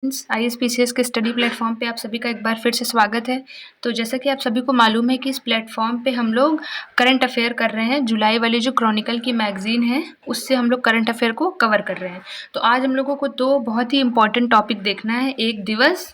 आईएसपीसीएस के study platform पे आप सभी का एक बार फिर से स्वागत है। तो जैसा कि आप सभी को मालूम है कि इस प्लेटफॉर्म पे हम लोग करंट अफेयर कर रहे हैं। जुलाई वाली जो क्रॉनिकल की मैगजीन है उससे हम लोग करंट अफेयर को कवर कर रहे हैं। तो आज हम लोगों को दो बहुत ही इंपॉर्टेंट टॉपिक देखना है, एक दिवस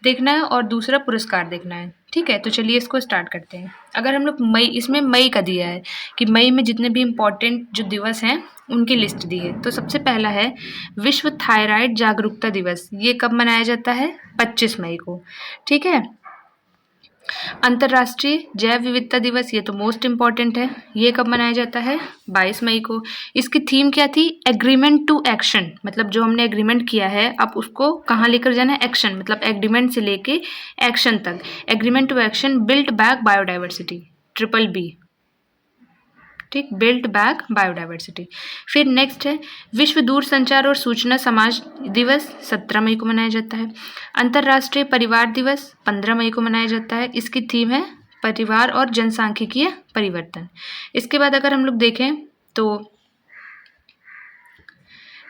देखना है और दूसरा पुरस्कार देखना है। ठीक है, तो चलिए इसको स्टार्ट करते हैं। अगर हम लोग इसमें मई का दिया है कि मई में जितने भी इम्पोर्टेंट जो दिवस हैं उनकी लिस्ट दी है। तो सबसे पहला है विश्व थायराइड जागरूकता दिवस। ये कब मनाया जाता है? 25 मई को। ठीक है। अंतर्राष्ट्रीय जैव विविधता दिवस, ये तो मोस्ट इम्पॉर्टेंट है। ये कब मनाया जाता है? 22 मई को। इसकी थीम क्या थी? एग्रीमेंट टू एक्शन, मतलब जो हमने एग्रीमेंट किया है अब उसको कहाँ लेकर जाना है? एक्शन, मतलब एग्रीमेंट से लेके एक्शन तक। Agreement to action build back biodiversity, BBB। ठीक, बिल्ड बैक बायोडाइवर्सिटी। फिर नेक्स्ट है विश्व दूरसंचार और सूचना समाज दिवस, 17 मई को मनाया जाता है। अंतर्राष्ट्रीय परिवार दिवस 15 मई को मनाया जाता है। इसकी थीम है परिवार और जनसांख्यिकीय परिवर्तन। इसके बाद अगर हम लोग देखें तो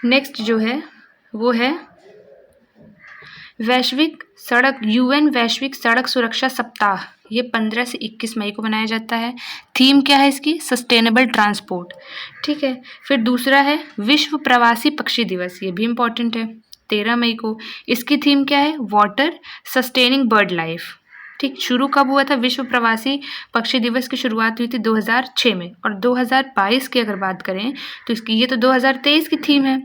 नेक्स्ट जो है वो है वैश्विक सड़क UN वैश्विक सड़क सुरक्षा सप्ताह। ये 15 से 21 मई को मनाया जाता है। थीम क्या है इसकी? Sustainable transport. ठीक है। फिर दूसरा है विश्व प्रवासी पक्षी दिवस, ये भी इम्पोर्टेंट है, 13 मई को। इसकी थीम क्या है? Water sustaining bird life. ठीक, शुरू कब हुआ था? विश्व प्रवासी पक्षी दिवस की शुरुआत हुई थी 2006 में, और 2022 की अगर बात करें तो इसकी, ये तो 2023 की थीम है,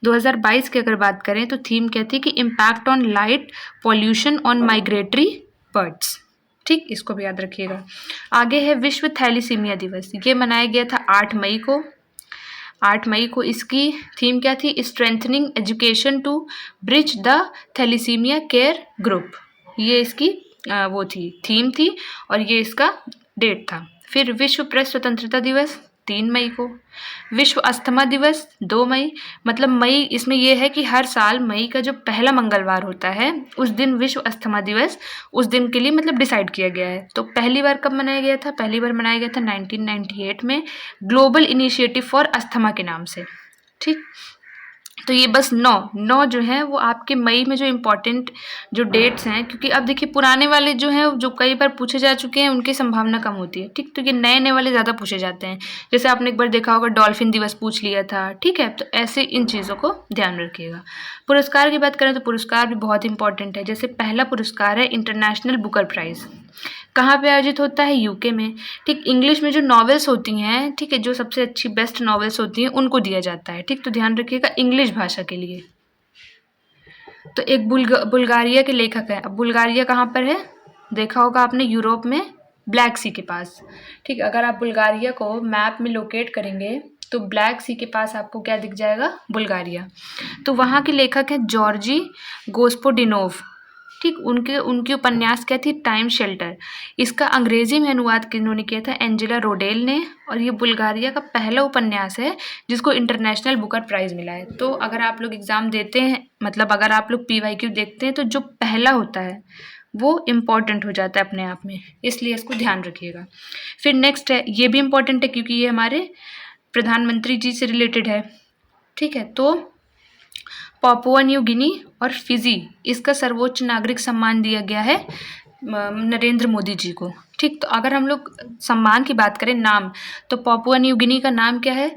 2022 की अगर बात करें तो थीम क्या थी कि impact on light pollution on migratory birds. ठीक, इसको भी याद रखिएगा। आगे है विश्व थैलीसीमिया दिवस। ये मनाया गया था 8 मई को। 8 मई को इसकी थीम क्या थी? Strengthening education to bridge the thalassemia care group. ये इसकी वो थी, थीम थी, और ये इसका डेट था। फिर विश्व प्रेस स्वतंत्रता दिवस 3 मई को। विश्व अस्थमा दिवस 2 मई, मतलब मई इसमें यह है कि हर साल मई का जो पहला मंगलवार होता है उस दिन विश्व अस्थमा दिवस उस दिन के लिए मतलब डिसाइड किया गया है। तो पहली बार कब मनाया गया था? पहली बार मनाया गया था 1998 में, ग्लोबल इनिशिएटिव फॉर अस्थमा के नाम से। ठीक, तो ये बस 9 जो है वो आपके मई में जो इम्पोर्टेंट जो डेट्स हैं, क्योंकि अब देखिए पुराने वाले जो हैं जो कई बार पूछे जा चुके हैं उनकी संभावना कम होती है। ठीक, तो ये नए नए वाले ज़्यादा पूछे जाते हैं। जैसे आपने एक बार देखा होगा डॉल्फिन दिवस पूछ लिया था। ठीक है, तो ऐसे इन चीज़ों को ध्यान रखिएगा। पुरस्कार की बात करें तो पुरस्कार भी बहुत इंपॉर्टेंट है। जैसे पहला पुरस्कार है इंटरनेशनल बुकर प्राइज़। कहाँ पे आयोजित होता है? यूके में। ठीक, इंग्लिश में जो नॉवेल्स होती हैं, ठीक है, जो सबसे अच्छी बेस्ट नॉवेल्स होती हैं उनको दिया जाता है। ठीक, तो ध्यान रखिएगा इंग्लिश भाषा के लिए। तो एक बुल्गारिया के लेखक हैं। अब बुल्गारिया कहाँ पर है? देखा होगा आपने, यूरोप में, ब्लैक सी के पास। ठीक, अगर आप बुल्गारिया को मैप में लोकेट करेंगे तो ब्लैक सी के पास आपको क्या दिख जाएगा? बुल्गारिया। तो वहाँ के लेखक हैं जॉर्जी गोस्पोडिनोव। ठीक, उनकी उपन्यास क्या थी? Time shelter. इसका अंग्रेजी में अनुवाद किन्होंने किया था? एंजेला रोडेल ने। और ये बुल्गारिया का पहला उपन्यास है जिसको इंटरनेशनल बुकर प्राइज़ मिला है। तो अगर आप लोग एग्ज़ाम देते हैं, मतलब अगर आप लोग PYQ देखते हैं तो जो पहला होता है वो इम्पॉर्टेंट हो जाता है अपने आप में, इसलिए इसको ध्यान रखिएगा। फिर नेक्स्ट है, ये भी इम्पॉर्टेंट है क्योंकि ये हमारे प्रधानमंत्री जी से रिलेटेड है। ठीक है, तो पापुआ न्यू गिनी और फिजी, इसका सर्वोच्च नागरिक सम्मान दिया गया है नरेंद्र मोदी जी को। ठीक, तो अगर हम लोग सम्मान की बात करें, नाम, तो पापुआ न्यू गिनी का नाम क्या है?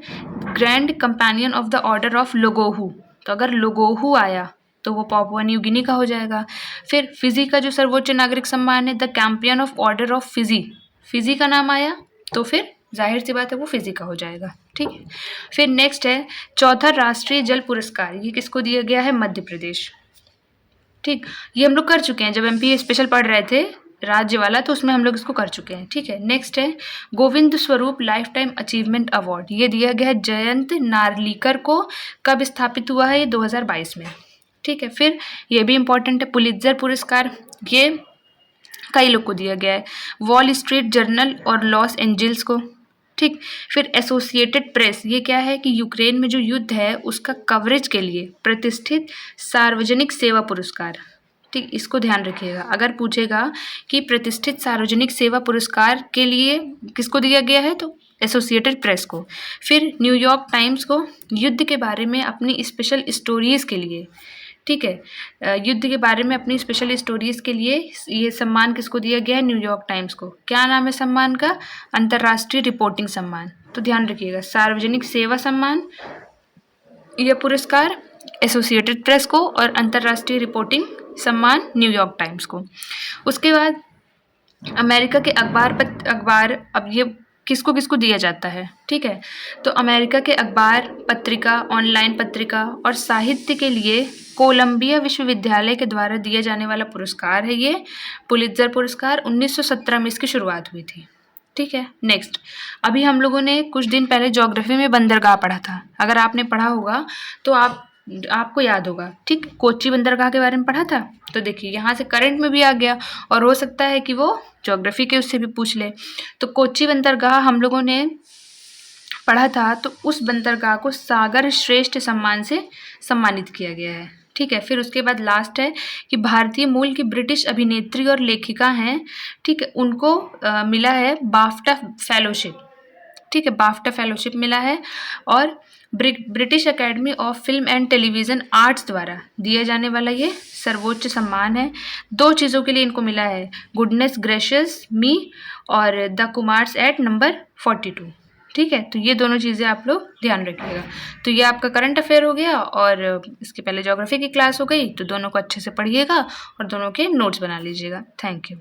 Grand companion of the order of लोगोहू। तो अगर लोगोहू आया तो वो पापुआ न्यू गिनी का हो जाएगा। फिर फिजी का जो सर्वोच्च नागरिक सम्मान है the champion of order of Fiji, Fiji का नाम आया तो फिर जाहिर सी बात है वो फिजी का हो जाएगा। ठीक है। फिर नेक्स्ट है चौथा राष्ट्रीय जल पुरस्कार। ये किसको दिया गया है? मध्य प्रदेश। ठीक, ये हम लोग कर चुके हैं जब MP स्पेशल पढ़ रहे थे राज्य वाला, तो उसमें हम लोग इसको कर चुके हैं। ठीक है। नेक्स्ट है Govind Swarup life time achievement award. ये दिया गया है जयंत नार्लिकर को। कब स्थापित हुआ है? ये 2022 में। ठीक है। फिर ये भी इम्पोर्टेंट है पुलित्जर पुरस्कार, ये कई लोग को दिया गया है, वॉल स्ट्रीट जर्नल और लॉस एंजल्स को। ठीक, फिर एसोसिएटेड प्रेस, ये क्या है कि यूक्रेन में जो युद्ध है उसका कवरेज के लिए प्रतिष्ठित सार्वजनिक सेवा पुरस्कार। ठीक, इसको ध्यान रखिएगा। अगर पूछेगा कि प्रतिष्ठित सार्वजनिक सेवा पुरस्कार के लिए किसको दिया गया है तो एसोसिएटेड प्रेस को। फिर न्यूयॉर्क टाइम्स को युद्ध के बारे में अपनी स्पेशल स्टोरीज़ के लिए ठीक है। युद्ध के बारे में अपनी स्पेशल स्टोरीज के लिए ये सम्मान किसको दिया गया है? न्यूयॉर्क टाइम्स को। क्या नाम है सम्मान का? अंतर्राष्ट्रीय रिपोर्टिंग सम्मान। तो ध्यान रखिएगा, सार्वजनिक सेवा सम्मान यह पुरस्कार एसोसिएटेड प्रेस को और अंतर्राष्ट्रीय रिपोर्टिंग सम्मान न्यूयॉर्क टाइम्स को। उसके बाद अमेरिका के अखबार अब ये किसको किसको दिया जाता है, ठीक है। तो अमेरिका के अखबार, पत्रिका, ऑनलाइन पत्रिका और साहित्य के लिए कोलंबिया विश्वविद्यालय के द्वारा दिया जाने वाला पुरस्कार है ये पुलित्जर पुरस्कार। 1917 में इसकी शुरुआत हुई थी, ठीक है। नेक्स्ट, अभी हम लोगों ने कुछ दिन पहले ज्योग्राफी में बंदरगाह पढ़ा था। अगर आपने पढ़ा होगा तो आपको याद होगा, ठीक। कोच्चि बंदरगाह के बारे में पढ़ा था। तो देखिए यहाँ से करंट में भी आ गया और हो सकता है कि वो ज्योग्राफी के उससे भी पूछ ले। तो कोच्चि बंदरगाह हम लोगों ने पढ़ा था, तो उस बंदरगाह को सागर श्रेष्ठ सम्मान से सम्मानित किया गया है, ठीक है। फिर उसके बाद लास्ट है कि भारतीय मूल की ब्रिटिश अभिनेत्री और लेखिका हैं, ठीक है, उनको मिला है बाफ्टा फेलोशिप, ठीक है, बाफ्टा फेलोशिप मिला है। और British academy of film and television arts द्वारा दिया जाने वाला ये सर्वोच्च सम्मान है। 2 चीज़ों के लिए इनको मिला है, गुडनेस ग्रेशियस मी और द कुमार्स एट नंबर 42, ठीक है। तो ये दोनों चीज़ें आप लोग ध्यान रखिएगा। तो ये आपका करंट अफेयर हो गया और इसके पहले ज्योग्राफी की क्लास हो गई। तो दोनों को अच्छे से पढ़िएगा और दोनों के नोट्स बना लीजिएगा। Thank you.